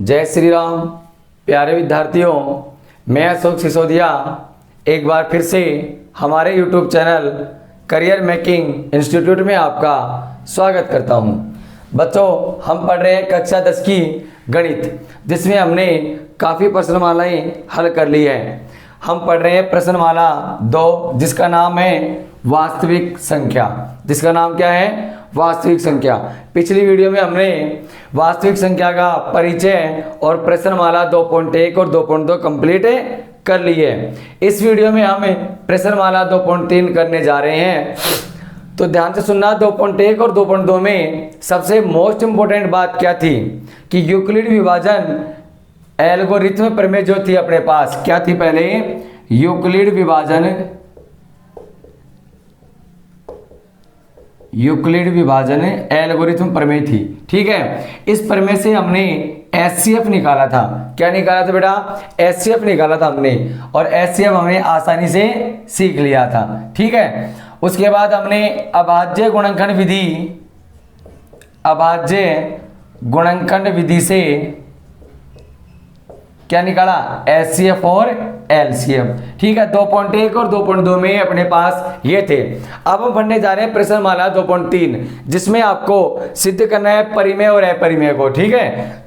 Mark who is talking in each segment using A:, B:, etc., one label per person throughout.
A: जय श्री राम। प्यारे विद्यार्थियों, मैं अशोक सिसोदिया एक बार फिर से हमारे YouTube channel career making institute में आपका स्वागत करता हूं। बच्चों, हम पढ़ रहे हैं कक्षा 10 की गणित, जिसमें हमने काफ़ी प्रश्नमालाएं हल कर ली है। हम पढ़ रहे हैं प्रश्नमाला 2, जिसका नाम है वास्तविक संख्या। जिसका नाम क्या है? वास्तविक संख्या। पिछली वीडियो में हमने वास्तविक संख्या का परिचय और प्रश्नमाला 2.1 और 2.2 कंप्लीट कर ली है। इस वीडियो में हम प्रश्नमाला 2.3 करने जा रहे हैं, तो ध्यान से सुनना। 2.1 और 2.2 में सबसे मोस्ट इंपोर्टेंट बात क्या थी कि यूक्लिड विभाजन एल्गोरिथम प्रमेय जो थी अपने पास, क्या थी पहले? यूक्लिड विभाजन एल्गोरिथम प्रमेय थी। ठीक है, इस प्रमेय से हमने एचसीएफ निकाला था। क्या निकाला था बेटा? एचसीएफ निकाला था हमने, और एचसीएफ हमने आसानी से सीख लिया था। ठीक है, उसके बाद हमने अभाज्य गुणनखंड विधि से क्या निकाला? एचसीएफ और एलसीएम। ठीक है, 2.1 और 2.2 में अपने पास ये थे। अब हम पढ़ने जा रहे हैं प्रश्नमाला 2.3, जिसमें आपको सिद्ध करना है परिमेय और अपरिमेय को। ठीक है,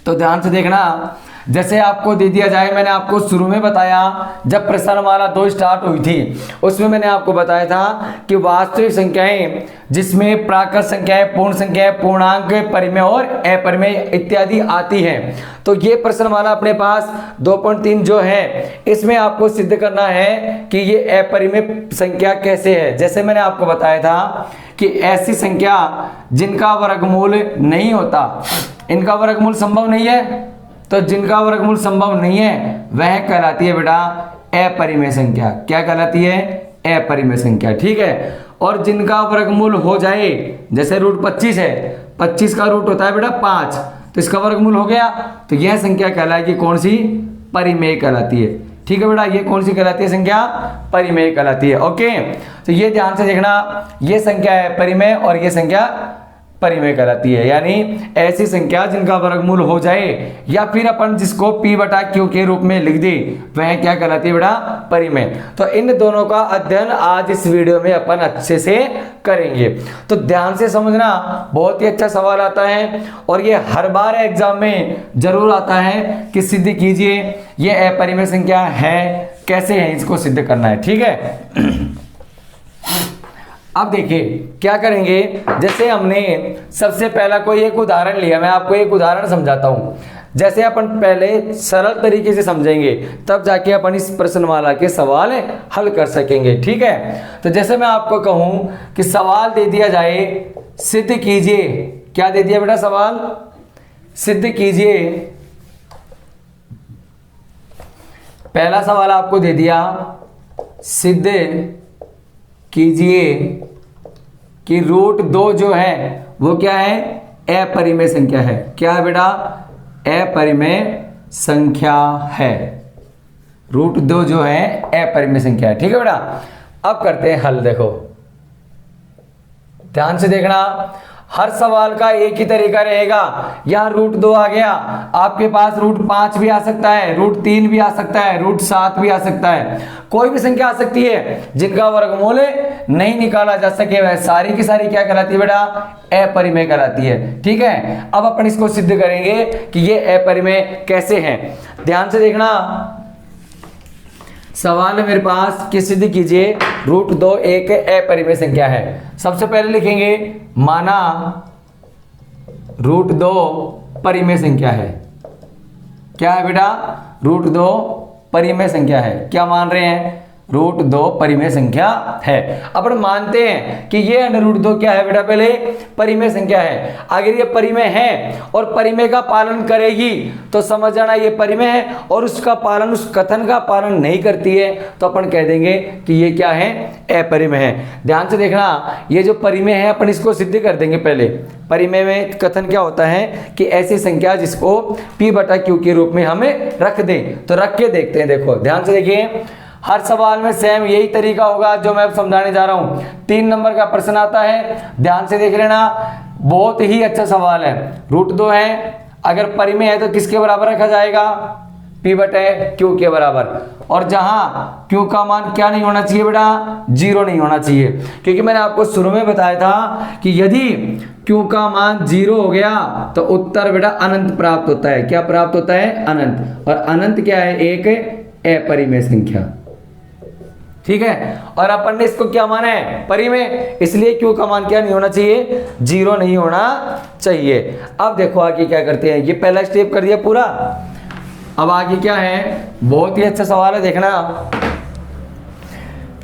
A: तो ध्यान से देखना। जैसे आपको दे दिया जाए, मैंने आपको शुरू में बताया जब प्रश्नमाला 2 स्टार्ट हुई थी, उसमें मैंने आपको बताया था कि वास्तविक संख्याएं जिसमें प्राकृत संख्याएं, पूर्ण संख्याएं, पूर्णांक, परिमेय और अपरिमेय इत्यादि आती हैं। तो ये प्रश्नमाला अपने पास 2.3 जो है, इसमें आपको सिद्ध करना है कि ये अपरिमेय संख्या कैसे है। जैसे मैंने आपको बताया था कि ऐसी संख्या जिनका वर्गमूल नहीं होता, इनका वर्गमूल संभव नहीं है, तो जिनका वर्गमूल संभव नहीं है वह कहलाती है बेटा अपरिमेय संख्या। क्या कहलाती है? अपरिमेय संख्या। ठीक है, और जिनका वर्गमूल हो जाए, जैसे रूट 25 है, 25 का रूट होता है बेटा 5, तो इसका वर्गमूल हो गया, तो यह संख्या कहलाएगी कौन सी? परिमेय कहलाती है। ठीक है बेटा, ये कौन सी कहलाती है संख्या? परिमेय कहलाती है। ओके, तो ये ध्यान से देखना, ये संख्या है परिमेय और ये संख्या परिमेय कहलाती है। यानी ऐसी संख्या जिनका वर्गमूल हो जाए, या फिर अपन जिसको P/Q के रूप में लिख दे, वह क्या कहलाती है बेटा? परिमेय। तो इन दोनों का अध्ययन आज इस वीडियो में अपन अच्छे से करेंगे। तो ध्यान से समझना, बहुत ही अच्छा सवाल आता है और ये हर बार एग्जाम में जरूर आता है कि सिद्ध कीजिए ये अपरिमेय संख्या है, कैसे है इसको सिद्ध करना है। ठीक है, अब देखिए क्या करेंगे। जैसे हमने सबसे पहला कोई एक उदाहरण लिया, मैं आपको एक उदाहरण समझाता हूं। जैसे अपन पहले सरल तरीके से समझेंगे, तब जाके अपन इस प्रश्नमाला के सवाल हल कर सकेंगे। ठीक है, तो जैसे मैं आपको कहूं कि सवाल दे दिया जाए, सिद्ध कीजिए। क्या दे दिया बेटा? सवाल सिद्ध कीजिए। पहला सवाल आपको दे दिया, सिद्ध कीजिए कि रूट 2 जो है वो क्या है? अपरिमेय संख्या है। क्या है बेटा? अपरिमेय संख्या है। रूट 2 जो है अपरिमेय संख्या है। ठीक है बेटा, अब करते हैं हल। देखो ध्यान से देखना, हर सवाल का एक ही तरीका रहेगा। यहां रूट 2 आ गया, आपके पास रूट 5 भी आ सकता है, रूट 3 भी आ सकता है, रूट 7 भी आ सकता है, कोई भी संख्या आ सकती है जिनका वर्गमूल नहीं निकाला जा सके, वह सारी की सारी क्या कहलाती है बेटा? अपरिमेय कहलाती है। ठीक है, अब अपन इसको सिद्ध करेंगे कि ये अपरिमेय कैसे हैं। ध्यान से देखना, सवाल है मेरे पास कि सिद्ध कीजिए रूट 2 एक अपरिमेय संख्या है। सबसे पहले लिखेंगे माना रूट 2 परिमेय संख्या है। क्या है बेटा? रूट 2 परिमेय संख्या है। क्या मान रहे हैं? रूट 2 परिमेय संख्या है। अपन मानते हैं कि ये अंडर रूट 2 क्या है बेटा? पहले परिमेय संख्या है। अगर ये परिमेय है और परिमेय का पालन करेगी तो समझ जाना ये परिमेय है, और उसका पालन, उस कथन का पालन नहीं करती है तो अपन कह देंगे कि ये क्या है? अपरिमेय है। ध्यान से देखना, ये जो परिमेय है अपन इसको सिद्ध कर देंगे। पहले परिमेय में कथन क्या होता है कि ऐसी संख्या जिसको P/Q के रूप में हमें रख दें। तो रख के देखते हैं। देखो ध्यान से देखिए, हर सवाल में सेम यही तरीका होगा जो मैं अब समझाने जा रहा हूं। 3 नंबर का प्रश्न आता है, ध्यान से देख लेना। बहुत ही अच्छा सवाल है। रूट 2 है, अगर परिमेय है तो किसके बराबर रखा जाएगा? P बटे Q के बराबर। और जहां Q का मान क्या नहीं होना चाहिए बेटा? 0 नहीं होना चाहिए, क्योंकि मैंने आपको शुरू में बताया था कि यदि Q का मान 0 हो गया तो उत्तर बेटा अनंत प्राप्त होता है। क्या प्राप्त होता है? अनंत। और अनंत क्या है? एक अपरिमेय संख्या। ठीक है, और अपन ने इसको क्या माना है? परिमेय, इसलिए Q का मान क्या नहीं होना चाहिए? 0 नहीं होना चाहिए। अब देखो आगे क्या करते हैं, ये पहला स्टेप कर दिया पूरा। अब आगे क्या है? बहुत ही अच्छा सवाल है, देखना।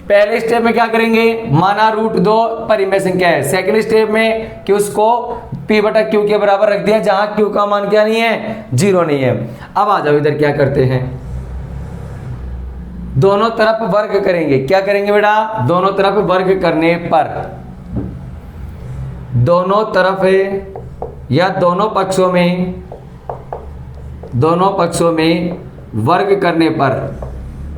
A: पहले स्टेप में क्या करेंगे? माना रूट 2 परिमेय संख्या है। सेकंड स्टेप में कि उसको P बटा Q के बराबर रख दिया, जहां Q का मान क्या नहीं है? 0 नहीं है। अब आ जाओ इधर, क्या करते हैं? दोनों तरफ वर्ग करेंगे। क्या करेंगे बेटा? दोनों तरफ वर्ग करने पर, दोनों तरफ या दोनों पक्षों में वर्ग करने पर,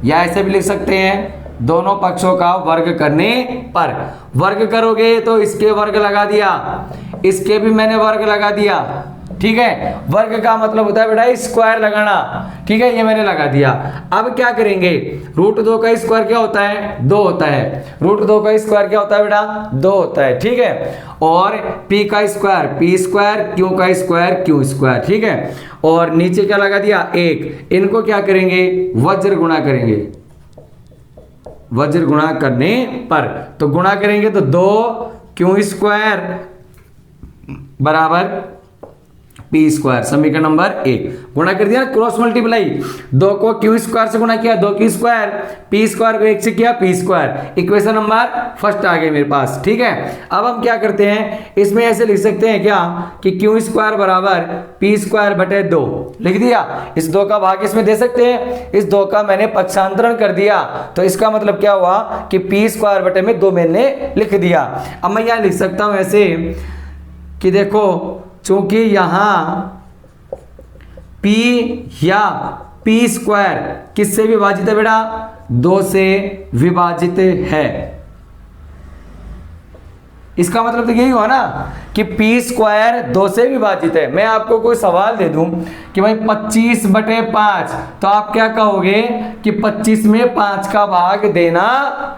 A: या ऐसे भी लिख सकते हैं दोनों पक्षों का वर्ग करने पर। वर्ग करोगे तो इसके वर्ग लगा दिया, इसके भी मैंने वर्ग लगा दिया। ठीक है, वर्ग का मतलब होता है बेटा स्क्वायर लगाना। ठीक है, ये मैंने लगा दिया। अब क्या करेंगे? रूट 2 का स्क्वायर क्या होता है? 2 होता है। रूट 2 का स्क्वायर क्या होता है बेटा? 2 होता है। ठीक है, और P का स्क्वायर P स्क्वायर, Q का स्क्वायर Q स्क्वायर। ठीक है, और नीचे क्या लगा दिया? 1। इनको क्या करेंगे? वज्र गुणा करेंगे। वज्र गुणा करने पर, तो गुणा करेंगे तो 2Q स्क्वायर बराबर P स्क्वायर। समीकरण नंबर 1 गुणा कर दिया ना, क्रॉस मल्टीप्लाई। 2 को Q स्क्वायर से गुणा किया, 2Q स्क्वायर, P स्क्वायर को 1 से किया, P square. Equation number first आ गई मेरे पास। ठीक है, अब हम क्या करते हैं? इसमें ऐसे लिख सकते हैं क्या कि Q स्क्वायर बराबर P स्क्वायर बटे 2 लिख दिया। इस 2 का भाग इसमें दे सकते हैं, इस 2 का मैंने पक्षांतरण कर दिया, तो इसका मतलब क्या हुआ कि P स्क्वायर बटे में 2 मैंने लिख दिया। अब मैं यहां लिख सकता हूं ऐसे कि देखो, चूंकि यहां P या P स्क्वायर किससे विभाजित है बेटा? 2 से विभाजित है। इसका मतलब तो यही हुआ ना कि P स्क्वायर 2 से विभाजित है। मैं आपको कोई सवाल दे दूं कि भाई 25 बटे 5, तो आप क्या कहोगे कि 25 में 5 का भाग देना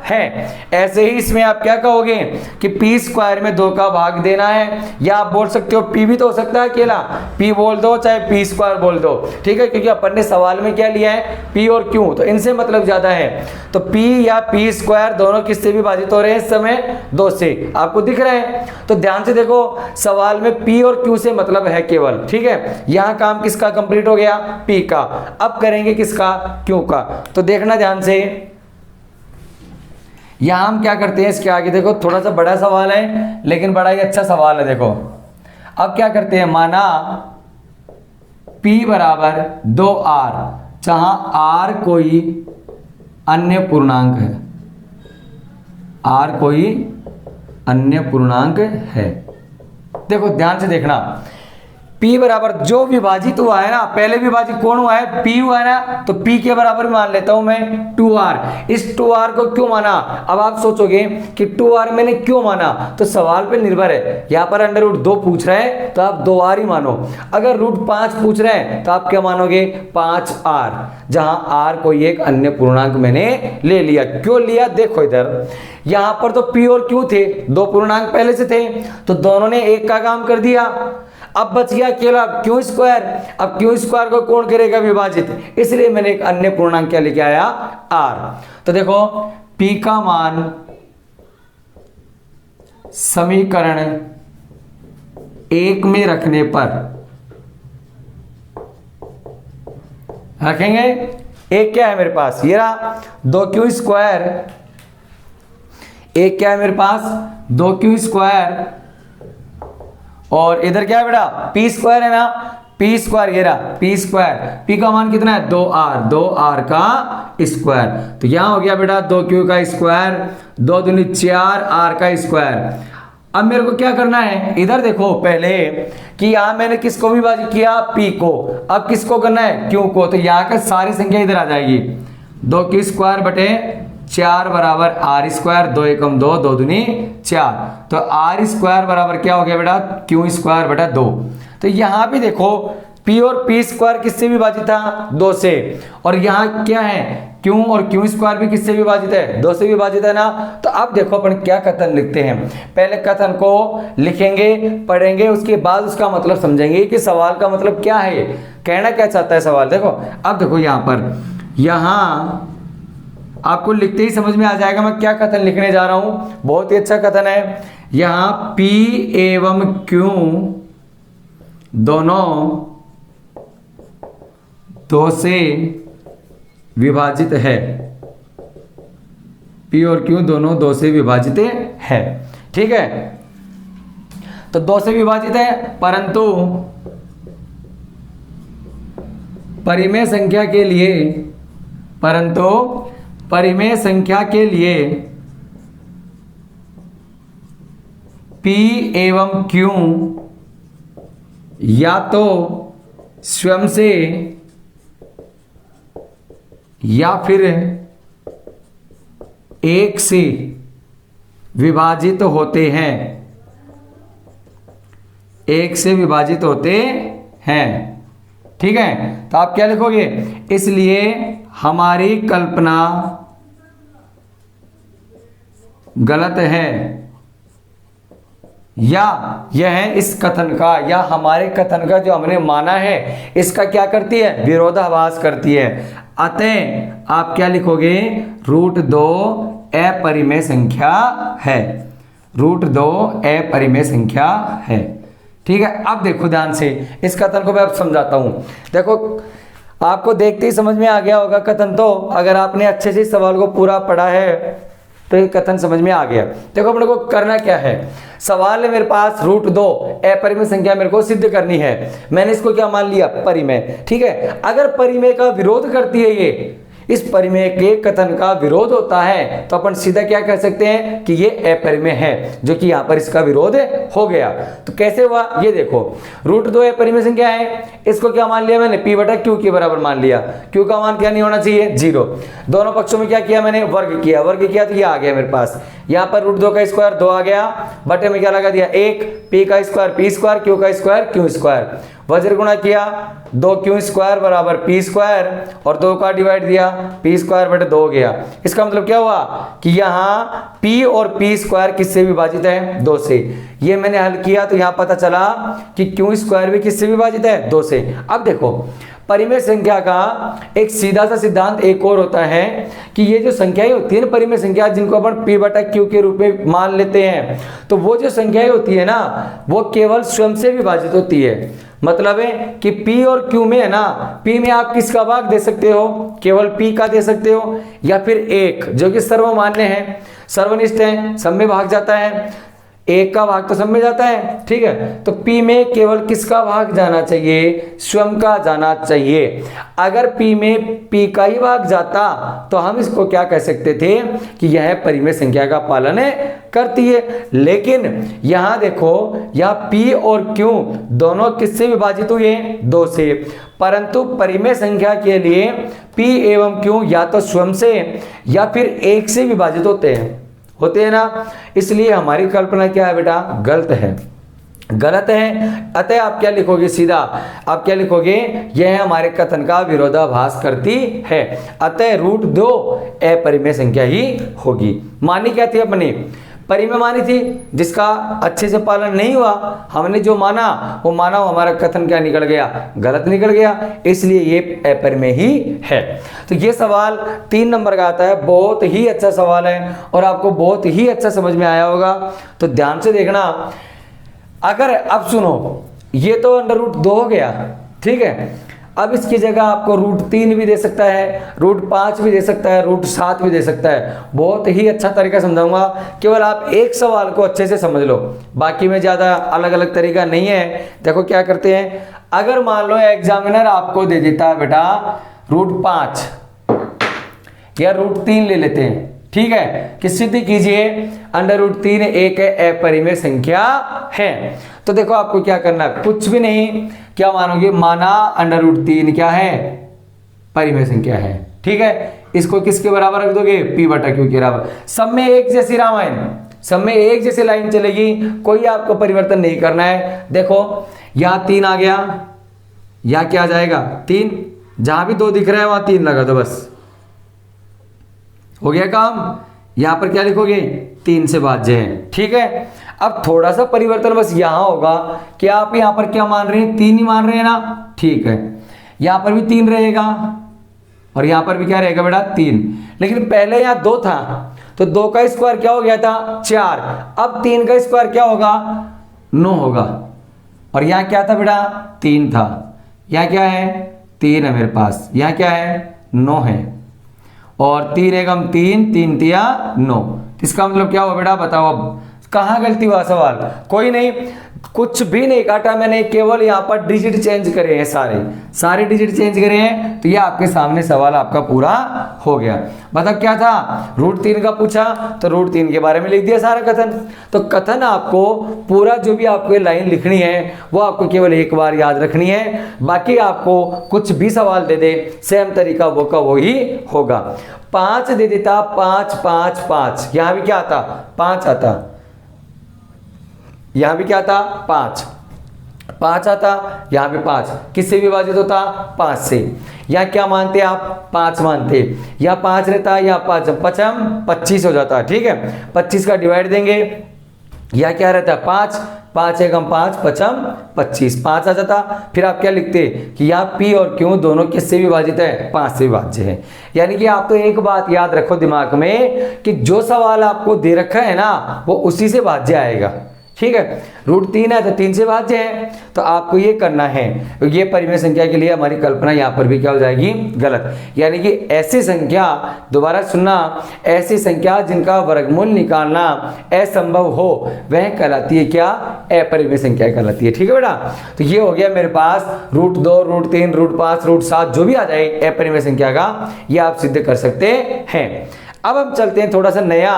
A: है। ऐसे ही इसमें आप क्या कहोगे कि P स्क्वायर में 2 का भाग देना है, या आप बोल सकते हो P भी तो हो सकता है अकेला, P बोल दो चाहे P स्क्वायर बोल दो। ठीक है, क्योंकि अपन ने सवाल में क्या लिया है? P और Q, तो इनसे मतलब ज्यादा है। तो P या P स्क्वायर दोनों किससे विभाजित हो रहे हैं इस समय? 2 से। आपको दिख रहे हैं? तो ध्यान से देखो, सवाल में P और Q से मतलब है केवल। ठीक है, यहां काम किसका कंप्लीट हो गया? P का। अब करेंगे किसका? Q का। तो देखना ध्यान से, यहां हम क्या करते हैं? इसके आगे देखो, थोड़ा सा बड़ा सवाल है लेकिन बड़ा ही अच्छा सवाल है। देखो अब क्या करते हैं? माना P बराबर 2R, जहां R कोई अन्य पूर्णांक है, R कोई अन्य पूर्णांक है। देखो ध्यान से देखना, P बराबर जो विभाजित हुआ है ना, पहले विभाजित कौन हुआ है? P हुआ है ना, तो P के बराबर मान लेता हूं मैं 2R। इस 2R को क्यों माना? अब आप सोचोगे कि 2R मैंने क्यों माना, तो सवाल पे निर्भर है। यहां पर अंडर रूट 2 पूछ रहे हैं तो आप 2R ही मानो। अगर रूट 5 पूछ रहे हैं तो आप क्या मानोगे? 5R, जहां R कोई एक अन्य पूर्णांक मैंने ले लिया। क्यों लिया? देखो इधर, यहां पर तो P और Q थे, 2 पूर्णांक पहले से थे, तो दोनों ने एक का काम कर दिया। अब बच गया अकेला Q स्क्वायर। अब Q स्क्वायर को कौन करेगा विभाजित? इसलिए मैंने एक अन्य पूर्णांक क्या लेके आया? R। तो देखो P का मान समीकरण 1 में रखने पर, रखेंगे एक क्या है मेरे पास? ये रहा 2Q स्क्वायर। एक क्या है मेरे पास? 2Q स्क्वायर, और इधर क्या है बेटा? P स्क्वायर है ना, P स्क्वायर। ये रहा P स्क्वायर। P का मान कितना है? 2R, 2R का स्क्वायर। तो यहां हो गया बेटा 2Q का स्क्वायर, 2 दूनी 4, R का स्क्वायर। अब मेरे को क्या करना है? इधर देखो पहले कि यहां मैंने किसको विभाजित किया? P को। अब किसको करना है? Q को। तो यहां का सारी संख्या इधर आ जाएगी, 2Q स्क्वायर बटे 4 बराबर आर स्क्वायर, 2 एकम 2, 2 दूनी 4, तो आर स्क्वायर बराबर क्या हो गया बेटा क्यू स्क्वायर बटा 2। तो यहाँ भी देखो P और P स्क्वायर किससे विभाजित था 2 से, और यहाँ क्या है Q और Q स्क्वायर भी किससे विभाजित है 2 से विभाजित है ना। तो अब देखो अपन क्या कथन लिखते हैं, पहले कथन को लिखेंगे पढ़ेंगे, उसके बाद उसका मतलब समझेंगे कि सवाल का मतलब क्या है, कहना क्या चाहता है सवाल। देखो अब देखो यहाँ पर, यहाँ आपको लिखते ही समझ में आ जाएगा मैं क्या कथन लिखने जा रहा हूं, बहुत ही अच्छा कथन है। यहाँ P एवं Q दोनों 2 से विभाजित है, P और Q दोनों 2 से विभाजित है, ठीक है। तो 2 से विभाजित है, परंतु परिमेय संख्या के लिए, परिमेय संख्या के लिए P एवं Q या तो स्वयं से या फिर 1 से विभाजित होते हैं, 1 से विभाजित होते हैं, ठीक है। तो आप क्या लिखोगे, इसलिए हमारी कल्पना गलत है, या यह इस कथन का या हमारे कथन का जो हमने माना है इसका क्या करती है, विरोधाभास करती है। अतः आप क्या लिखोगे, √2 अपरिमेय संख्या है, √2 अपरिमेय संख्या है, ठीक है। अब देखो ध्यान से इस कथन को मैं अब समझाता हूं। देखो आपको देखते ही समझ में आ गया होगा कथन, तो अगर आपने अच्छे से सवाल को पूरा पढ़ा है तो ये कथन समझ में आ गया। देखो अपने को करना क्या है, सवाल है मेरे पास √2 अपरिमेय संख्या मेरे को सिद्ध करनी है, मैंने इसको क्या मान लिया, परिमेय, ठीक है। अगर परिमेय का विरोध करती है ये, इस परिमेय के कथन का विरोध होता है, तो अपन सीधा क्या कह सकते हैं कि ये अपरिमेय है, जो कि यहाँ पर इसका विरोध हो गया। तो कैसे हुआ ये देखो, √2 अपरिमेय संख्या है, इसको क्या मान लिया मैंने, P बटा Q के बराबर मान लिया। Q का मान क्या नहीं होना चाहिए, 0। दोनों पक्षों में क्या किया मैंने, वर्ग किया तो ये आ गया मेरे पास। यहाँ पर √2 का स्क्वायर 2 आ गया, बटे में क्या लगा दिया 1, P का स्क्वायर P स्क्वायर, Q का स्क्वायर Q स्क्वायर, वज्र गुणा किया 2Q स्क्वायर बराबर P स्क्वायर, और 2 का डिवाइड दिया, P स्क्वायर बटे 2 हो गया। इसका मतलब क्या हुआ कि यहाँ P और P स्क्वायर किससे विभाजित है, 2 से। ये मैंने हल किया तो यहाँ पता चला कि Q स्क्वायर भी किससे विभाजित है, 2 से। अब देखो परिमेय संख्या का एक सीधा सा सिद्धांत एक और होता है कि ये जो संख्याएं होती है ना, परिमेय संख्या जिनको अपन P बटा Q के रूप में मान लेते हैं, तो वो जो संख्याएं होती है ना, वो केवल स्वयं से विभाजित होती है। मतलब है कि P और Q में है ना, P में आप किसका भाग दे सकते हो, केवल P का दे सकते हो, या फिर 1 जो कि सर्वमान्य है, सर्वनिष्ठ है, सब में भाग जाता है, 1 का भाग तो सब में जाता है, ठीक है। तो P में केवल किसका भाग जाना चाहिए, स्वयं का जाना चाहिए। अगर P में P का ही भाग जाता तो हम इसको क्या कह सकते थे कि यह परिमेय संख्या का पालन करती है। लेकिन यहाँ देखो, यहाँ P और Q दोनों किससे विभाजित हुए, 2 से, परंतु परिमेय संख्या के लिए P एवं Q या तो स्वयं से या फिर 1 से विभाजित होते हैं ना। इसलिए हमारी कल्पना क्या है बेटा, गलत है। अतः आप क्या लिखोगे, सीधा आप क्या लिखोगे, यह हमारे कथन का विरोधाभास करती है। अतः √2 अपरिमेय संख्या ही होगी। मानी क्या थी अपने, परिमेय मानी थी, जिसका अच्छे से पालन नहीं हुआ, हमने जो माना वो हमारा कथन क्या निकल गया, गलत निकल गया, इसलिए ये अपरिमेय ही है। तो ये सवाल 3 नंबर का आता है, बहुत ही अच्छा सवाल है और आपको बहुत ही अच्छा समझ में आया होगा। तो ध्यान से देखना। अगर अब सुनो, ये तो √2 हो गया, ठीक है। अब इसकी जगह आपको √3 भी दे सकता है, √5 भी दे सकता है, √7 भी दे सकता है। बहुत ही अच्छा तरीका समझाऊंगा, केवल आप एक सवाल को अच्छे से समझ लो, बाकी में ज़्यादा अलग अलग तरीका नहीं है। देखो क्या करते हैं, अगर मान लो एग्जामिनर आपको दे देता है बेटा √5 या √3 ले लेते हैं, ठीक है, कि सिद्ध कीजिए √3 एक अपरिमेय संख्या है। तो देखो आपको क्या करना, कुछ भी नहीं, क्या मानोगे, माना √3 क्या है, परिमेय संख्या है, ठीक है। इसको किसके बराबर रख दोगे, P बटा Q के बराबर। सब में एक जैसी रामायण, सब में एक जैसी लाइन चलेगी, कोई आपको परिवर्तन नहीं करना है। देखो यहाँ 3 आ गया, यहाँ क्या आ जाएगा 3, जहां भी 2 दिख रहा है वहां 3 लगा दो, बस हो गया काम। यहां पर क्या लिखोगे, 3 से भाज्य है, ठीक है। अब थोड़ा सा परिवर्तन बस यहां होगा कि आप यहां पर क्या मान रहे हैं, 3 ही मान रहे हैं ना, ठीक है। यहां पर भी 3 रहेगा और यहां पर भी क्या रहेगा बेटा 3, लेकिन पहले यहां 2 था तो 2 का स्क्वायर क्या हो गया था 4, अब 3 का स्क्वायर क्या होगा 9 होगा। और यहां क्या था बेटा 3 था, यहां क्या है 3 है मेरे पास, यहां क्या है 9 है, और 3 एकम 3, 3 तिया 9। इसका मतलब क्या हुआ बेटा बताओ, अब कहां गलती हुआ सवाल, कोई नहीं, कुछ भी नहीं काटा मैंने, केवल यहाँ पर डिजिट चेंज करे हैं, सारे डिजिट चेंज करे हैं, तो ये आपके सामने सवाल आपका पूरा हो गया। मतलब क्या था, √3 का पूछा तो √3 के बारे में लिख दिया सारा कथन। तो कथन आपको पूरा जो भी आपको लाइन लिखनी है वो आपको केवल एक बार याद रखनी है, बाकी आपको कुछ भी सवाल दे दे सेम तरीका वो का वो ही होगा। 5 दे देता, 5 5 5, यहां भी क्या आता 5 आता, यहां भी क्या था 5 5 आता, यहां पे 5 किससे विभाजित होता 5 से। यहां क्या मानते आप 5 मानते, या 5 रहता या 5 पचम 25 हो जाता, ठीक है। 25 का डिवाइड देंगे, यह क्या रहता है 5, 5 एकम 5 पचम 25, 5 आ जाता। फिर आप क्या लिखते कि यहाँ P और Q दोनों किससे विभाजित है 5 से विभाज्य है। यानी कि आप तो एक बात याद रखो दिमाग में कि जो सवाल आपको दे रखा है ना वो उसी से भाज्य आएगा, ठीक है। √3 है तो 3 से भाज्य है, तो आपको ये करना है। ये परिमेय संख्या के लिए हमारी कल्पना यहाँ पर भी क्या हो जाएगी गलत, यानी कि ऐसी संख्या, दोबारा सुनना, ऐसी संख्या जिनका वर्गमूल निकालना असंभव हो वह कहलाती है क्या, अपरिमेय संख्या कहलाती है, ठीक है बेटा। तो ये हो गया मेरे पास √2 √3 √5 √7 जो भी आ जाए अपरिमेय संख्या का, ये आप सिद्ध कर सकते हैं। अब हम चलते हैं थोड़ा सा नया,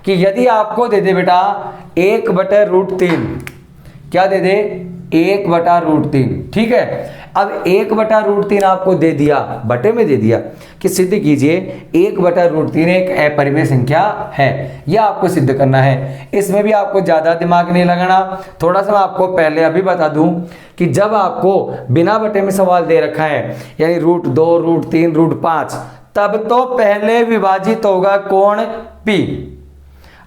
A: कि यदि आपको दे दे बेटा 1/√3, क्या दे दे 1/√3, ठीक है। अब 1/√3 आपको दे दिया, बटे में दे दिया कि सिद्ध कीजिए 1/√3 एक अपरिमेय संख्या है, यह आपको सिद्ध करना है। इसमें भी आपको ज्यादा दिमाग नहीं लगाना, थोड़ा सा मैं आपको पहले अभी बता दूं कि जब आपको बिना बटे में सवाल दे रखा है, यानी √2 √3 √5, तब तो पहले विभाजित होगा कौन P।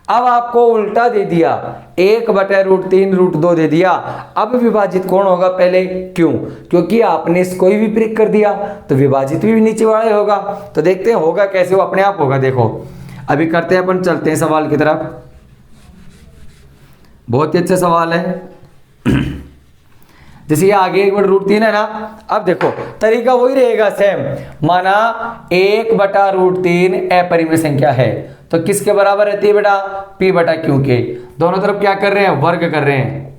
A: अब आपको उल्टा दे दिया 1/√3 √2 दे दिया, अब विभाजित कौन होगा पहले Q, क्योंकि आपने इसको ही विपरीत कर दिया तो विभाजित भी नीचे वाला ही होगा। तो देखते हैं होगा कैसे, वो अपने आप होगा। देखो अभी करते हैं अपन, चलते हैं सवाल की तरफ। बहुत ही अच्छा सवाल है। जैसे ये आगे 1/√3 है ना, अब देखो तरीका वही रहेगा सेम। माना 1/√3 अपरिमेय संख्या है तो किसके बराबर रहती है बेटा P बटा Q के। दोनों तरफ क्या कर रहे हैं, वर्ग कर रहे हैं,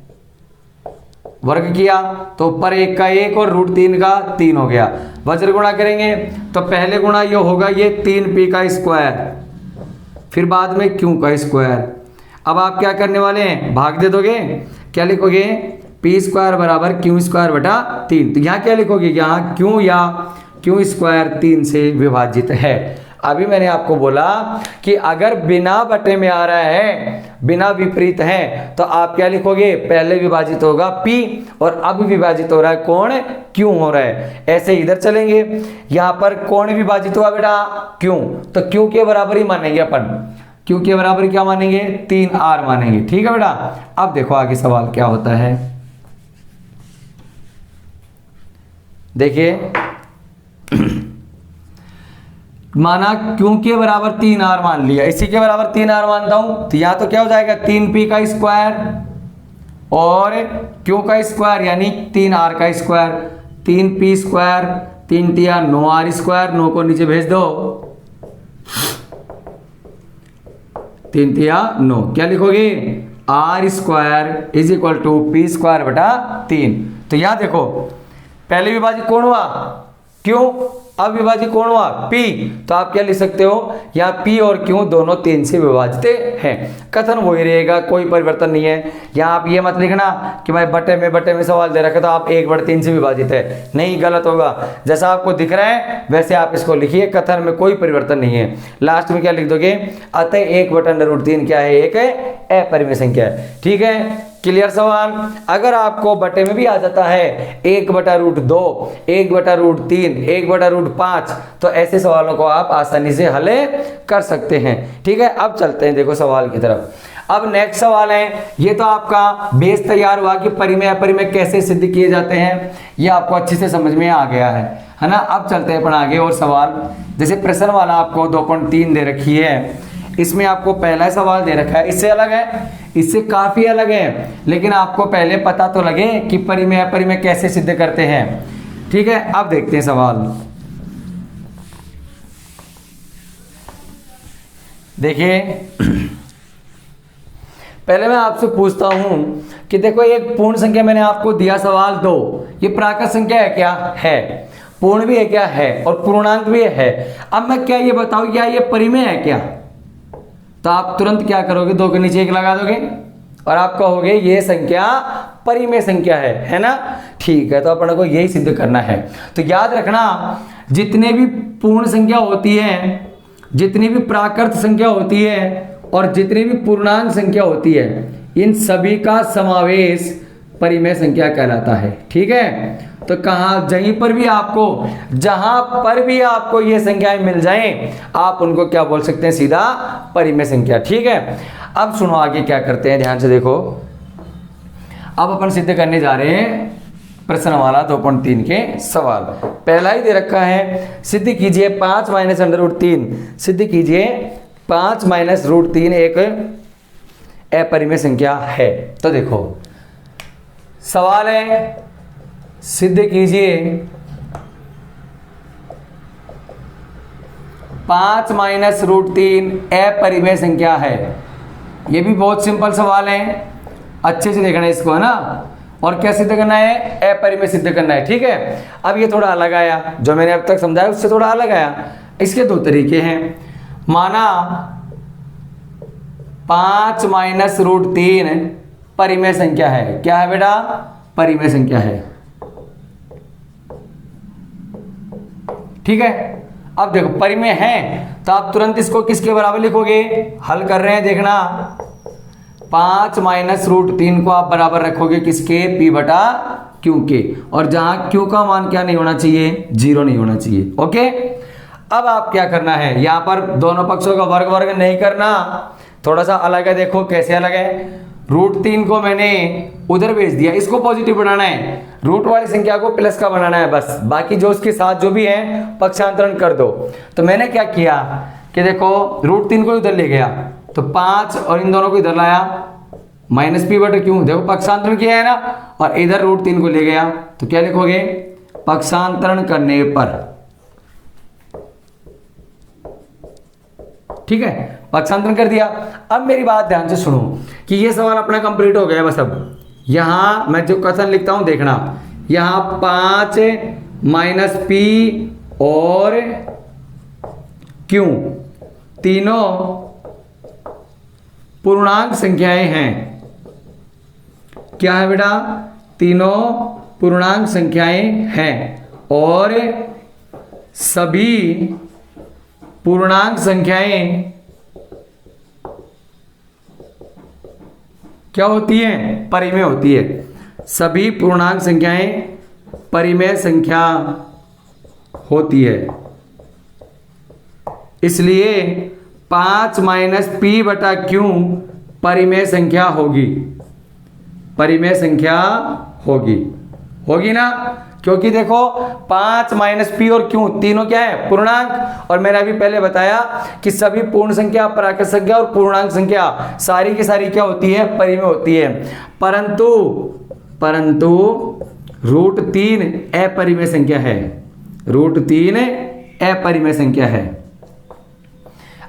A: वर्ग किया तो ऊपर 1 का 1 और √3 का 3 हो गया। वज्र गुणा करेंगे तो पहले गुणा ये होगा ये 3P का स्क्वायर, फिर बाद में Q का स्क्वायर। अब आप क्या करने वाले हैं, भाग दे दोगे, क्या लिखोगे P² बराबर Q² बटा 3। तो यहाँ क्या लिखोगे, यहाँ Q या Q² 3 से विभाजित है। अभी मैंने आपको बोला कि अगर बिना बटे में आ रहा है, बिना विपरीत है, तो आप क्या लिखोगे, पहले विभाजित होगा P और अब विभाजित हो रहा है कौन, Q हो रहा है। ऐसे इधर चलेंगे, यहाँ पर कौन विभाजित हुआ बेटा Q, तो Q के बराबर ही मानेंगे अपन, Q के बराबर क्या मानेंगे 3R मानेंगे, ठीक है बेटा। अब देखो आगे सवाल क्या होता है, देखिए माना Q के बराबर 3R मान लिया, इसी के बराबर 3R मानता हूं, तो यहां तो क्या हो जाएगा 3P का स्क्वायर और Q का स्क्वायर यानी 3R का स्क्वायर, 3P स्क्वायर 3 तिया 9R स्क्वायर, 9 को नीचे भेज दो, 3 तिया 9, क्या लिखोगे R² is equal to P² बटा 3। तो यहां देखो पहले विभाजित कौन हुआ Q, अविभाज्य कौन हुआ? P। तो आप क्या लिख सकते हो, यहाँ P और Q दोनों 3 से विभाजित हैं। कथन वही रहेगा, कोई परिवर्तन नहीं है। यहाँ आप ये मत लिखना कि भाई बटे में सवाल दे रखा तो आप 1/3 से विभाजित है, नहीं, गलत होगा। जैसा आपको दिख रहा है वैसे आप इसको लिखिए, कथन में कोई परिवर्तन नहीं है। लास्ट में क्या लिख दोगे, अतः 1/√3 क्या है? एक अपरिमेय संख्या है। ठीक है, क्लियर सवाल। अगर आपको बटे में भी आ जाता है 1/√2, 1/√3, 1/5, तो ऐसे सवालों को आप आसानी से हल कर सकते हैं। ठीक है, अब चलते हैं देखो सवाल की तरफ। अब नेक्स्ट सवाल है, ये तो आपका बेस तैयार हुआ कि परिमेय अपरिमेय कैसे सिद्ध किए जाते हैं, ये आपको अच्छे से समझ में आ गया है ना। अब चलते हैं अपन आगे और सवाल। जैसे प्रश्न वाला आपको 2.3 दे रखी है, इसमें आपको पहला सवाल दे रखा है, इससे अलग है, इससे काफी अलग है, लेकिन आपको पहले पता तो लगे कि परिमेय अपरिमेय कैसे सिद्ध करते हैं। ठीक है, अब देखते हैं सवाल। देखिए, पहले मैं आपसे पूछता हूं कि देखो एक पूर्ण संख्या मैंने आपको दिया, सवाल 2, ये प्राकृत संख्या है क्या? है। पूर्ण भी है क्या? है। और पूर्णांक भी है। अब मैं क्या ये बताऊं क्या ये परिमेय है क्या? तो आप तुरंत क्या करोगे, 2 के नीचे 1 लगा दोगे और आप कहोगे ये संख्या परिमेय संख्या है ना। ठीक है, तो अपन को यही सिद्ध करना है। तो याद रखना, जितने भी पूर्ण संख्या होती है, जितनी भी प्राकृत संख्या होती है और जितनी भी पूर्णांक संख्या होती है, इन सभी का समावेश परिमेय संख्या कहलाता है। ठीक है, तो कहाँ जहीं पर भी आपको, जहां पर भी आपको ये संख्याएं मिल जाएं, आप उनको क्या बोल सकते हैं? सीधा परिमेय संख्या। ठीक है, अब सुनो आगे क्या करते हैं, ध्यान से देखो। अब अपन सिद्ध करने जा रहे हैं प्रश्न वाला 2.3 के सवाल। पहला ही दे रखा है, सिद्ध कीजिए 5 - √3, सिद्ध कीजिए 5 - √3 एक अपरिमेय संख्या है। तो देखो सवाल है, सिद्ध कीजिए 5 - √3 अपरिमेय संख्या है। ये भी बहुत सिंपल सवाल है, अच्छे से देखना इसको, है ना। और क्या सिद्ध करना है? अपरिमेय सिद्ध करना है। ठीक है, अब ये थोड़ा अलग आया, जो मैंने अब तक समझाया उससे थोड़ा अलग आया। इसके 2 तरीके हैं। माना 5 - √3 परिमेय संख्या है। क्या है बेटा? परिमेय संख्या है। ठीक है, अब देखो परिमेय है तो आप तुरंत इसको किसके बराबर लिखोगे? हल कर रहे हैं, देखना। 5 - √3 को आप बराबर रखोगे किसके? P/Q के। और जहां Q का मान क्या नहीं होना चाहिए? 0 नहीं होना चाहिए। ओके, अब आप क्या करना है, यहां पर दोनों पक्षों का वर्ग वर्ग नहीं करना, थोड़ा सा अलग है। देखो कैसे अलग है, √3 को मैंने उधर भेज दिया, इसको पॉजिटिव बनाना है, रूट वाली संख्या को प्लस का बनाना है बस, बाकी जो उसके साथ जो भी है पक्षांतरण कर दो। तो मैंने क्या किया कि देखो √3 को इधर ले गया तो 5 और इन दोनों को इधर लाया -P/Q, देखो पक्षांतरण किया है ना, और इधर √3 को ले गया तो क्या लिखोगे? पक्षांतरण करने पर। ठीक है, पक्षांतरण कर दिया। अब मेरी बात ध्यान से सुनो कि ये सवाल अपना कंप्लीट हो गया। बस अब यहां मैं जो कथन लिखता हूं देखना, यहां 5 - P और Q तीनों पूर्णांक संख्याएं हैं। क्या है बेटा? तीनों पूर्णांक संख्याएं हैं और सभी पूर्णांक संख्याएं क्या होती हैं? परिमेय होती है। सभी पूर्णांक संख्याएं परिमेय संख्या होती है, इसलिए 5 - P/Q परिमेय संख्या होगी। परिमेय संख्या होगी ना, क्योंकि देखो 5 - P और Q तीनों क्या है? पूर्णांक। और मैंने अभी पहले बताया कि सभी पूर्ण संख्या, प्राकृत संख्या और पूर्णांक संख्या सारी की सारी क्या होती है? परिमेय होती है। परंतु √3 अपरिमेय संख्या है। √3 अपरिमेय संख्या है।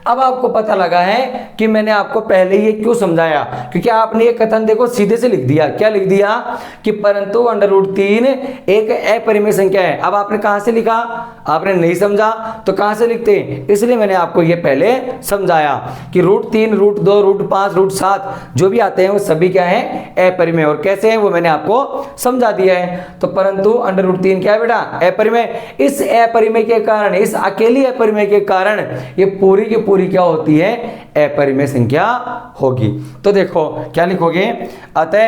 A: अब आपको पता लगा है कि मैंने आपको पहले ये क्यों समझाया, क्योंकि आपने ये कथन देखो सीधे से लिख दिया। क्या लिख दिया कि परंतु √3 एक अपरिमेय संख्या है। अब आपने कहां से लिखा, आपने नहीं समझा तो कहां से लिखते, इसलिए मैंने आपको ये पहले समझाया कि √3 √2 √5 √7 जो भी आते हैं वो सभी क्या है अपरिमेय। और कैसे हैं वो मैंने आपको समझा दिया है। तो परंतु √3 क्या है बेटा अपरिमेय। इस अपरिमेय के कारण, इस अकेली अपरिमेय के कारण ये पूरी की पूरी क्या होती है अपरिमेय संख्या होगी। तो देखो क्या लिखोगे, अतः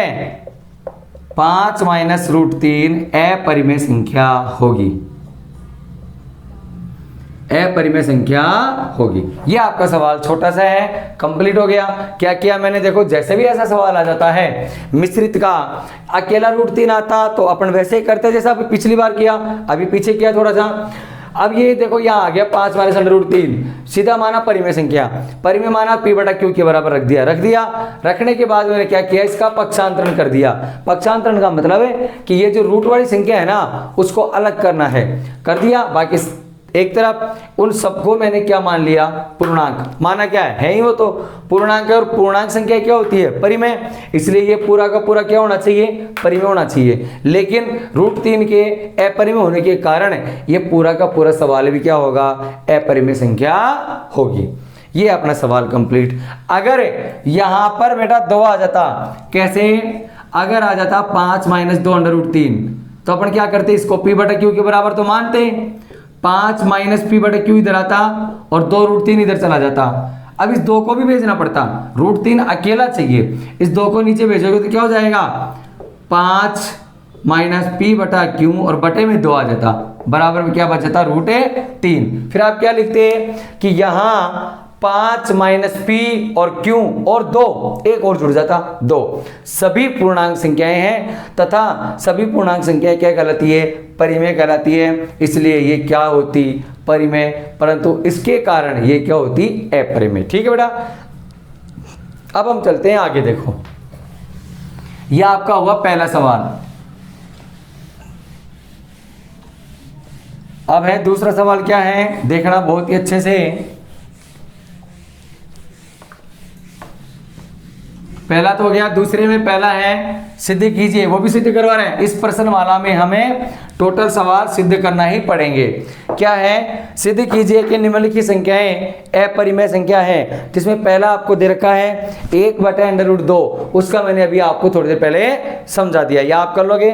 A: 5 - √3 अपरिमेय संख्या होगी, अपरिमेय संख्या होगी। ये आपका सवाल छोटा सा है, कंप्लीट हो गया। क्या किया मैंने, देखो जैसे भी ऐसा सवाल आ जाता है मिश्रित का, अकेला √3 आता तो अपन वैसे ही करते जैसा अभी पिछली बार किया, अभी पीछे किया थोड़ा सा। अब ये देखो यहाँ आ गया 5 - √3, सीधा माना परिमेय संख्या, परिमेय माना p/q के बराबर रख दिया। रखने के बाद मैंने क्या किया, इसका पक्षांतरण कर दिया। पक्षांतरण का मतलब है कि ये जो रूट वाली संख्या है ना उसको अलग करना है, कर दिया। बाकी एक तरफ उन सबको मैंने क्या मान लिया, पूर्णांक माना। क्या है ही वो तो पूर्णांक है, और पूर्णांक संख्या क्या होती है परिमेय, इसलिए ये पूरा का पूरा क्या होना चाहिए परिमेय होना चाहिए। लेकिन √3 के अपरिमेय होने के कारण ये पूरा का पूरा सवाल भी क्या होगा अपरिमेय संख्या होगी। ये अपना सवाल कंप्लीट। अगर यहां पर बेटा 2 आ जाता, कैसे, अगर आ जाता 5 - 2 √3 तो अपन क्या करते, इसको p/q के बराबर तो मानते, 5 - p/q इधर आता और 2 √3 इधर चला जाता। अब इस 2 को भी भेजना पड़ता, √3 अकेला चाहिए, इस 2 को नीचे भेजोगे तो क्या हो जाएगा 5 - p/q और बटे में 2 आ जाता, बराबर में क्या बच जाता √3। फिर आप क्या लिखते कि यहां 5 - p और q और 2 एक और जुड़ जाता 2। सभी पूर्णांक संख्याएं हैं तथा सभी पूर्णांक संख्याएं क्या कहलाती है परिमेय कहलाती है, इसलिए ये क्या होती परिमेय, परंतु इसके कारण ये क्या होती अपरिमेय। ठीक है बेटा, अब हम चलते हैं आगे। देखो यह आपका हुआ पहला सवाल। अब है दूसरा सवाल, क्या है देखना बहुत ही अच्छे से। पहला तो हो गया, दूसरे में पहला है सिद्ध कीजिए, वो भी सिद्ध करवा रहे हैं। इस प्रश्नमाला में हमें टोटल सवाल सिद्ध करना ही पड़ेंगे। क्या है, सिद्ध कीजिए कि निम्नलिखित संख्याएं अपरिमेय संख्या है, जिसमें पहला आपको दे रखा है 1/√2, उसका मैंने अभी आपको थोड़ी देर पहले समझा दिया, या आप कर लोगे।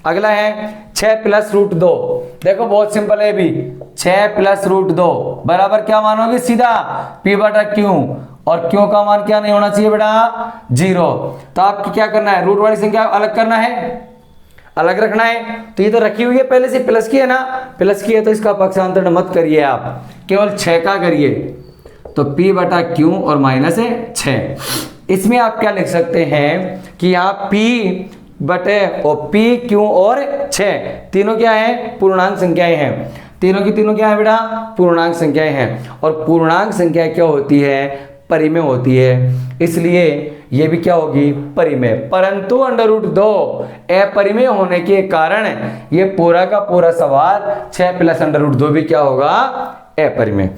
A: अगला है 6 + √2, देखो बहुत सिंपल है भी, 6 + √2 बराबर क्या मानोगे सीधा p/q, और क्यों का मान क्या नहीं होना चाहिए बेटा 0। तो आपकी क्या करना है, रूट वाली संख्या अलग करना है, अलग रखना है। तो ये तो रखी हुई है पहले से, प्लस की है ना, प्लस की है तो इसका पक्षांतरण मत करिए आप, केवल 6 का करिए। तो p/q और माइनस है 6। इसमें आप क्या लिख सकते हैं कि यहाँ p बटे और p q और 6 तीनों क्या है पूर्णांक संख्याएं हैं, तीनों की तीनों क्या है बेटा पूर्णांक संख्याएं हैं। और पूर्णांक संख्या क्या होती है परिमेय होती है, इसलिए ये भी क्या होगी परिमेय। परंतु √2 अपरिमेय होने के कारण ये पूरा का पूरा सवाल 6 + √2 भी क्या होगा अपरिमेय।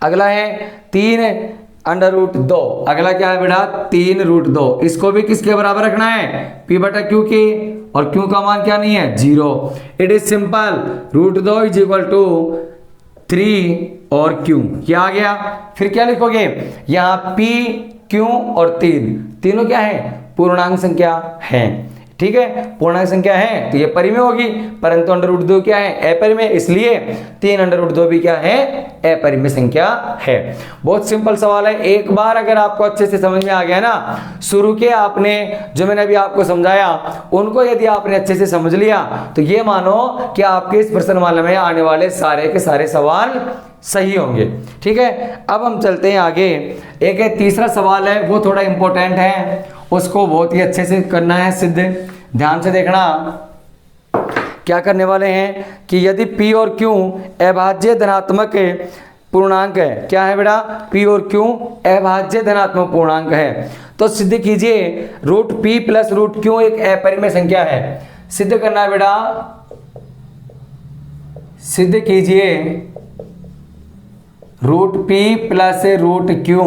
A: अगला है 3√2, अगला क्या है बेटा 3√2, इसको भी किसके बराबर रखना है p/q के, और q का मान क्या नहीं है 0। इट इज सिंपल, √2 = 3 और q, क्या आ गया। फिर क्या लिखोगे यहाँ p q और 3 तीनों क्या है पूर्णांक संख्या है, ठीक है पूर्णांक संख्या है तो ये परिमेय होगी। परंतु √2 क्या है अपरिमेय, इसलिए 3√2 भी क्या है अपरिमेय संख्या है। बहुत सिंपल सवाल है, एक बार अगर आपको अच्छे से समझ में आ गया ना, शुरू के आपने जो मैंने अभी आपको समझाया उनको यदि आपने अच्छे से समझ लिया तो ये मानो कि आपके इस प्रश्नमाला में आने वाले सारे के सारे सवाल सही होंगे। ठीक है, अब हम चलते हैं आगे। एक है तीसरा सवाल है, वो थोड़ा इंपॉर्टेंट है, उसको बहुत ही अच्छे से करना है सिद्ध। ध्यान से देखना क्या करने वाले हैं कि यदि p और q अभाज्य धनात्मक पूर्णांक है, क्या है बेटा p और q अभाज्य धनात्मक पूर्णांक है, तो सिद्ध कीजिए √p + √q एक अपरिमेय संख्या है। सिद्ध करना है बेटा, सिद्ध कीजिए root P plus root Q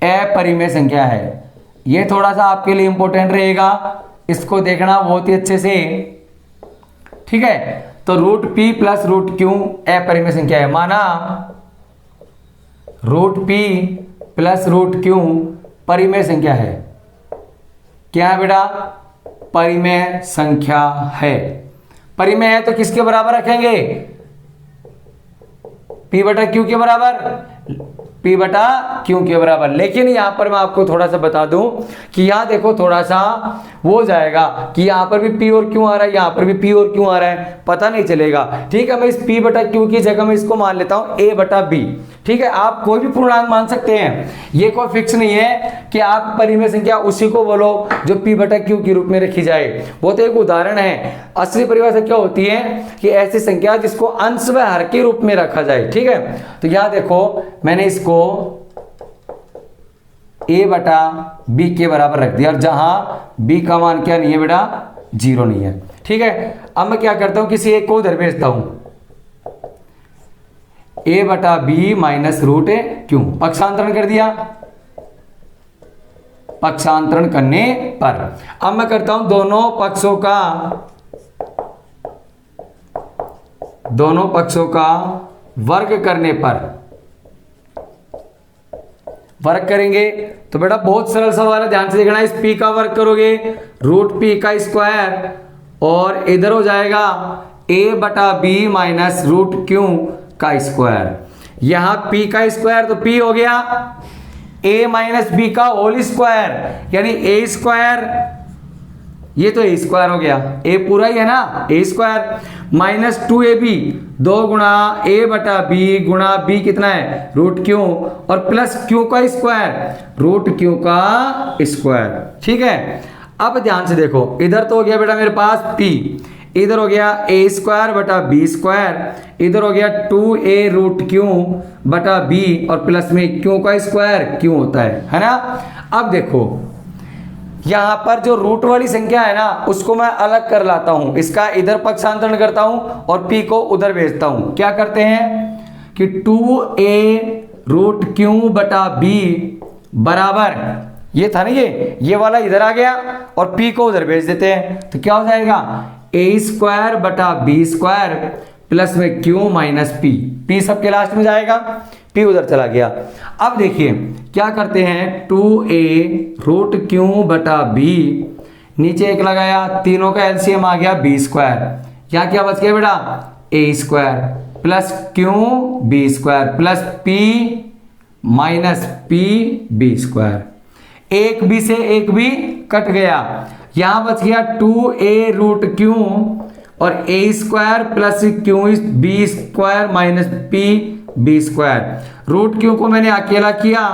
A: अपरिमेय संख्या है। ये थोड़ा सा आपके लिए इंपॉर्टेंट रहेगा, इसको देखना बहुत ही अच्छे से, ठीक है। तो root P plus root Q अपरिमेय संख्या है, माना root P plus root q परिमेय संख्या है। क्या है बेटा? परिमेय संख्या है। परिमेय है तो किसके बराबर रखेंगे? P बटा क्यू के बराबर, P बटा क्यू के बराबर। लेकिन यहां पर मैं आपको थोड़ा सा बता दूं कि यहां देखो थोड़ा सा वो हो जाएगा कि यहां पर भी P और Q आ रहा है, यहां पर भी P और Q आ रहा है, पता नहीं चलेगा। ठीक है, मैं इस P बटा क्यू की जगह में इसको मान लेता हूं A बटा B। ठीक है, आप कोई भी पूर्णांक मान सकते हैं, ये कोई फिक्स नहीं है कि आप परिमेय संख्या उसी को बोलो जो P बटा क्यू के रूप में रखी जाए। वो तो एक उदाहरण है। असली परिभाषा क्या होती है कि ऐसी संख्या जिसको अंश व हर के रूप में रखा जाए। ठीक है, तो यहां देखो मैंने इसको A बटा B के बराबर रख दिया, और जहां B का मान क्या नहीं है बेटा? 0 नहीं है। ठीक है, अब मैं क्या करता हूं, किसी एक को उधर भेजता हूं, A बटा B माइनस रूट क्यू, पक्षांतरण कर दिया। पक्षांतरण करने पर अब मैं करता हूं दोनों पक्षों का वर्ग करने पर, वर्ग करेंगे तो बेटा बहुत सरल सवाल है, ध्यान से देखना। इस P का वर्ग करोगे रूट P का स्क्वायर, और इधर हो जाएगा A बटा B माइनस रूट क्यू का स्क्वायर। यहां P का स्क्वायर तो P हो गया, A माइनस B का होल स्क्वायर यानी A स्क्वायर, ये तो A स्क्वायर हो गया, A पूरा ही है ना, A स्क्वायर माइनस 2AB, 2 गुणा A बटा B गुणा B कितना है? रूट क्यू, और प्लस क्यू का स्क्वायर, रूट क्यू का स्क्वायर। ठीक है, अब ध्यान से देखो, इधर तो हो गया बेटा मेरे पास P, इधर हो गया A स्क्वायर बटा B स्क्वायर, इधर हो गया 2A रूट क्यू बटा B, और प्लस में क्यू का स्क्वायर, क्यू होता है ना। अब देखो यहां पर जो रूट वाली संख्या है ना, उसको मैं अलग कर लाता हूं, इसका इधर पक्षांतरण करता हूं और P को उधर भेजता हूं। क्या करते हैं कि 2A रूट क्यू बटा B बराबर, ये था ना, ये वाला इधर आ गया और P को उधर भेज देते हैं, तो क्या हो जाएगा? A स्क्वायर बटा B स्क्वायर प्लस में Q माइनस P, P सबके लास्ट में जाएगा, P उधर चला गया। अब देखिए क्या करते हैं, 2A रूट क्यू बटा B, नीचे एक लगाया, तीनों का एलसीएम आ गया B स्क्वायर, यहां क्या बच गया बेटा? A square plus Q B square plus P minus P B square. एक B से एक B कट गया, यहां बच गया 2A रूट क्यू और A square plus Q B square minus P B square. Root Q को मैंने अकेला किया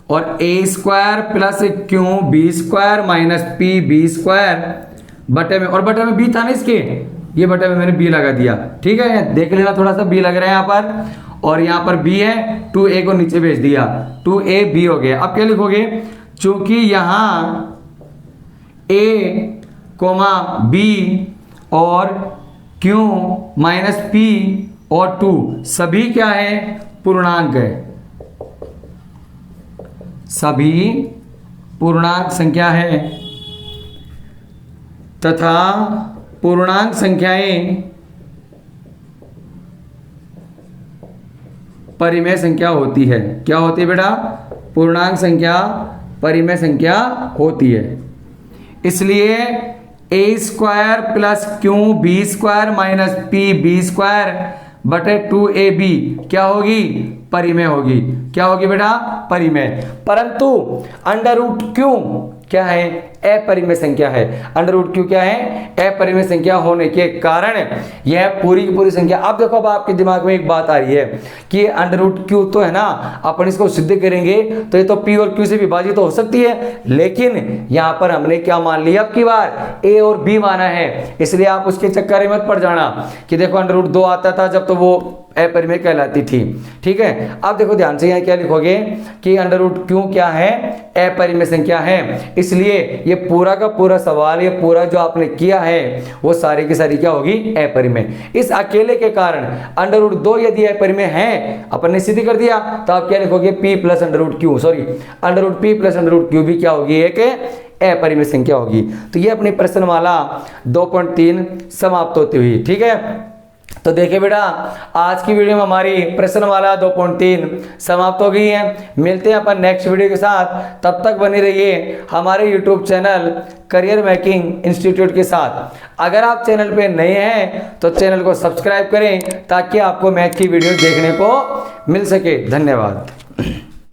A: और A square plus Q B square minus P B square बटे में, और बटे में B था ना इसके, ये बटे में मैंने B लगा दिया। ठीक है, देख लेना थोड़ा सा B लग रहा है यहाँ पर, और यहाँ पर B है, 2A को नीचे भेज दिया, 2A B हो गया। अब क्या लिखोगे? चूंकि यहां A कोमा B और Q माइनस P और 2 सभी क्या है? पूर्णांक है, सभी पूर्णांक संख्या है, तथा पूर्णांक संख्याएं परिमेय संख्या होती है। क्या होती है बेटा? पूर्णांक संख्या परिमेय संख्या होती है। इसलिए A square plus Q B square minus P B square बटे 2AB क्या होगी? परिमेय होगी। क्या होगी बेटा? परिमेय। परंतु अंडर रूट क्यू क्या है? अपरिमेय संख्या है। अंडर रूट क्यू क्या है? अपरिमेय संख्या होने के कारण यह पूरी की पूरी संख्या। अब देखो, अब आपके दिमाग में एक बात आ रही है कि अंडर रूट क्यू तो है ना, अपन इसको सिद्ध करेंगे तो ये तो P और Q से विभाजित तो हो सकती है, लेकिन यहां पर हमने क्या मान लिया? अब की बार A और B माना है, इसलिए आप उसके चक्कर में मत पड़ जाना कि देखो अंडर रूट 2 आता था जब तो वो अपरिमेय कहलाती थी। ठीक है, अब देखो ध्यान से यहाँ क्या लिखोगे कि अंडर रूट क्यू क्या है? अपरिमेय संख्या है। इसलिए ये पूरा का पूरा सवाल, ये पूरा जो आपने किया है वो सारी की सारी क्या होगी, अपरिमेय। इस अकेले के कारण √2 यदि अपरिमेय है, अपन ने सिद्ध कर दिया, तो आप क्या लिखोगे, p plus √q, sorry √p plus √q भी क्या होगी, एक अपरिमेय संख्या होगी। तो ये अपनी प्रश्नमाला 2.3 समाप्त होती हुई। ठीक है, तो देखिए बेटा, आज की वीडियो में हमारी प्रश्नमाला 2.3 समाप्त हो गई है। मिलते हैं अपन नेक्स्ट वीडियो के साथ, तब तक बने रहिए हमारे YouTube channel career making institute के साथ। अगर आप चैनल पे नए हैं तो चैनल को सब्सक्राइब करें ताकि आपको मैथ की वीडियो देखने को मिल सके। धन्यवाद।